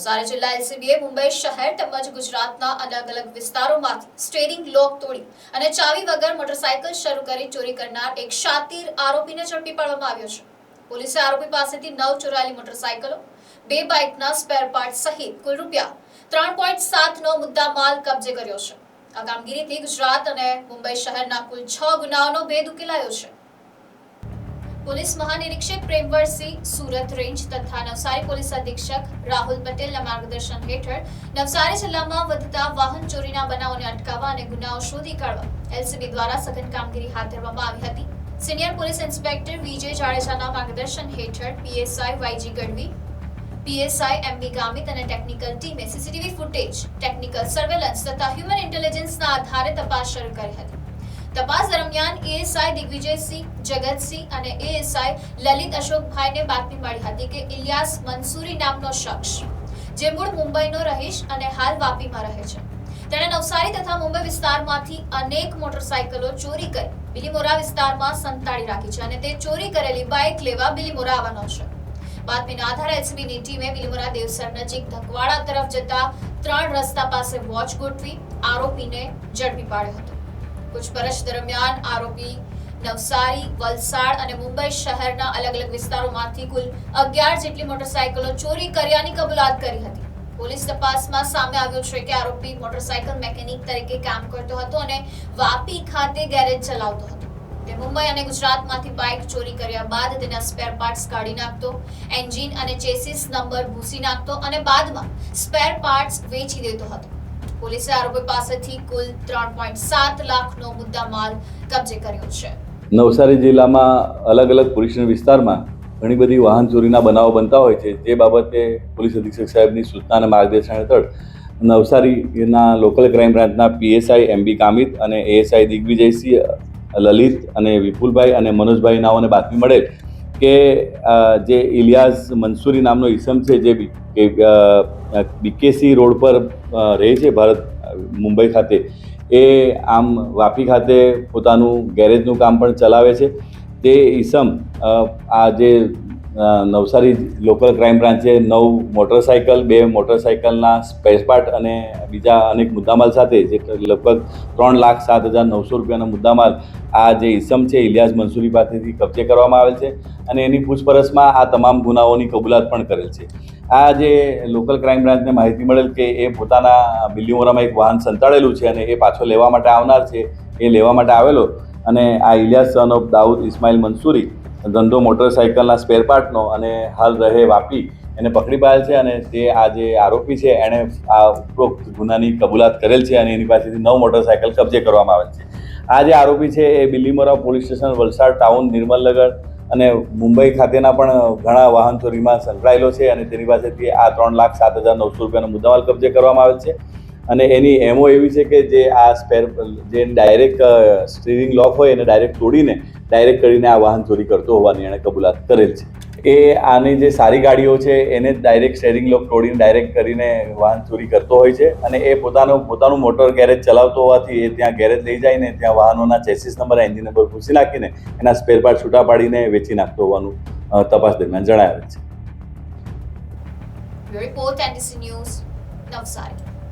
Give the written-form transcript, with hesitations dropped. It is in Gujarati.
નવસારી જિલ્લા એલસીબીએ મુંબઈ શહેર તેમજ ગુજરાતના અલગ-અલગ વિસ્તારોમાંથી સ્ટીયરિંગ લોક તોડી અને ચાવી વગર મોટરસાયકલ શરૂ કરી ચોરી કરનાર એક શાતીર આરોપીને ઝડપી પાડવામાં આવ્યો છે. પોલીસે આરોપી પાસેથી 9 ચોરાયેલી મોટરસાયકલો, 2 બાઇકના સ્પેર પાર્ટ સહિત કુલ ₹3.7 નો મુદ્દામાલ કબજે કર્યો છે. આ કામગીરીથી ગુજરાત અને મુંબઈ શહેરના કુલ 6 ગુનાઓનો ભેદ ઉકેલાયો છે. પોલીસ મહાનિરીક્ષક પ્રેમવરસિંહ સુરત રેન્જ તથા નવસારી પોલીસ અધિક્ષક રાહુલ પટેલના માર્ગદર્શન હેઠળ નવસારી જિલ્લામાં વધતા વાહન ચોરીના બનાવોને અટકાવવા અને ગુનાઓ શોધી કાઢવા એલસીબી દ્વારા સઘન કામગીરી હાથ ધરવામાં આવી હતી. સિનિયર પોલીસ ઇન્સ્પેક્ટર વિજય જાડેજાના માર્ગદર્શન હેઠળ PSI YG Gadhvi, PSI MB Gamit અને ટેકનિકલ ટીમે સીસીટીવી ફૂટેજ, ટેકનિકલ સર્વેલન્સ તથા હ્યુમન ઇન્ટેલિજન્સના આધારે તપાસ શરૂ કરી હતી. તપાસ દરમિયાન એએસઆઈ દિગ્વિજયસિંહ, જગતસિંહ અને એએસઆઈ લલિત અશોકભાઈને બાતમી મળી હતી કે ઇલિયાસ મંસૂરી નામનો શખ્સ, જે મૂળ મુંબઈનો રહીશ અને હાલ વાપીમાં રહે છે, તેણે નવસારી તથા મુંબઈ વિસ્તારમાંથી અનેક મોટરસાયકલો ચોરી કરી બિલીમોરા વિસ્તારમાં સંતાડી રાખી છે અને તે ચોરી કરેલી બાઇક લેવા બિલીમોરા આવવાનો છે. બાતમીના આધારે એલસીબીની ટીમે બિલીમોરા દેવસર નજીક ધકવાડા તરફ જતા 3 રસ્તા પાસે વોચ ગોઠવી આરોપીને ઝડપી પાડ્યો હતો. પૂછપરછ દરમિયાન આરોપી નવસારી, વલસાડ અને મુંબઈ શહેરના અલગ-અલગ વિસ્તારોમાંથી કુલ 11 જેટલી મોટરસાયકલો ચોરી કર્યાની કબૂલાત કરી હતી. પોલીસ તપાસમાં સામે આવ્યું છે કે આરોપી મોટરસાયકલ મેકેનિક તરીકે કામ કરતો હતો અને વાપી ખાતે ગેરેજ ચલાવતો હતો. તે મુંબઈ અને ગુજરાતમાંથી બાઇક ચોરી કર્યા બાદ તેના સ્પેર પાર્ટ્સ કાઢી નાખતો, એન્જિન અને ચેસિસ નંબર ભૂંસી નાખતો અને બાદમાં સ્પેર પાર્ટ્સ વેચી દેતો હતો. પોલીસે આરોપી પાસેથી કુલ 3.7 લાખનો મુદ્દામાલ કબજે કર્યો છે. નવસારી જિલ્લામાં અલગ-અલગ પોલીસ વિસ્તારમાં ઘણી બધી વાહન ચોરીના બનાવો બનતા હોય છે. જે બાબતે પોલીસ અધિક્ષક સાહેબની સૂચના અને માર્ગદર્શન હેઠળ નવસારીના લોકલ ક્રાઇમ બ્રાન્ચના પીએસઆઈ એમબી ગામિત અને એએસઆઈ દિગ્વિજયસિંહ, લલિત અને વિપુલભાઈ અને મનોજભાઈ નાઓને બાતમી મળેલ કે જે ઇલિયાસ મંસૂરી નામનો ઈસમ છે, જે બીકેસી રોડ પર રહે છે ભારત મુંબઈ ખાતે, એ આમ વાપી ખાતે પોતાનું ગેરેજનું કામ પણ ચલાવે છે. તે ઈસમ આ જે નવસારી લોકલ ક્રાઇમ બ્રાન્ચે 9 મોટરસાયકલ, 2 મોટરસાયકલના સ્પેર પાર્ટ અને બીજા અનેક મુદ્દામાલ સાથે જે લગભગ ₹3,07,900નો મુદ્દામાલ આ જે ઈસમ છે ઇલિયાસ મંસૂરી પાસેથી કબજે કરવામાં આવેલ છે અને એની પૂછપરછમાં આ તમામ ગુનાઓની કબૂલાત પણ કરેલ છે. આ જે લોકલ ક્રાઇમ બ્રાન્ચને માહિતી મળેલ કે એ પોતાના બિલીમોરામાં એક વાહન સંતાડેલું છે અને એ પાછો લેવા માટે આવનાર છે. એ લેવા માટે આવેલો અને આ ઇલિયાસ સન ઓફ દાઉદ ઇસ્માઇલ મંસૂરી, ધંધો મોટરસાયકલના સ્પેર પાર્ટનો અને હાલ રહે વાપી, એને પકડી પાડેલ છે અને તે આ જે આરોપી છે એણે આ ઉપરોક્ત ગુનાની કબૂલાત કરેલ છે અને એની પાસેથી 9 મોટરસાયકલ કબજે કરવામાં આવેલ છે. આ જે આરોપી છે એ Bilimora police station, Valsad town, Nirmalnagar અને મુંબઈ ખાતેના પણ ઘણા વાહન ચોરીમાં સંકળાયેલો છે અને તેની પાસેથી આ ₹3,07,900નો મુદ્દામાલ કબજે કરવામાં આવેલ છે. અને એની એમઓ એવી છે કે જે આ જે ડાયરેક્ટ સ્ટીયરિંગ લોક હોય એને ડાયરેક્ટ તોડીને ડાયરેક્ટ કરીને આ વાહન ચોરી કરતો હોવાની એણે કબૂલાત કરેલ છે. એ આની જે સારી ગાડીઓ છે એને ડાયરેક્ટ સ્ટીયરિંગ લોક તોડીને ડાયરેક્ટ કરીને વાહન ચોરી કરતો હોય છે અને એ પોતાનું મોટર ગેરેજ ચલાવતો હોવાથી એ ત્યાં ગેરેજ લઈ જઈને ત્યાં વાહનોના ચેસિસ નંબર, એન્જિન નંબર ભૂંસી નાખીને એના સ્પેર પાર્ટ છૂટા પાડીને વેચી નાખતો હોવાનું તપાસ દરમિયાન જણાવેલ છે. Report NDC news, Navsari.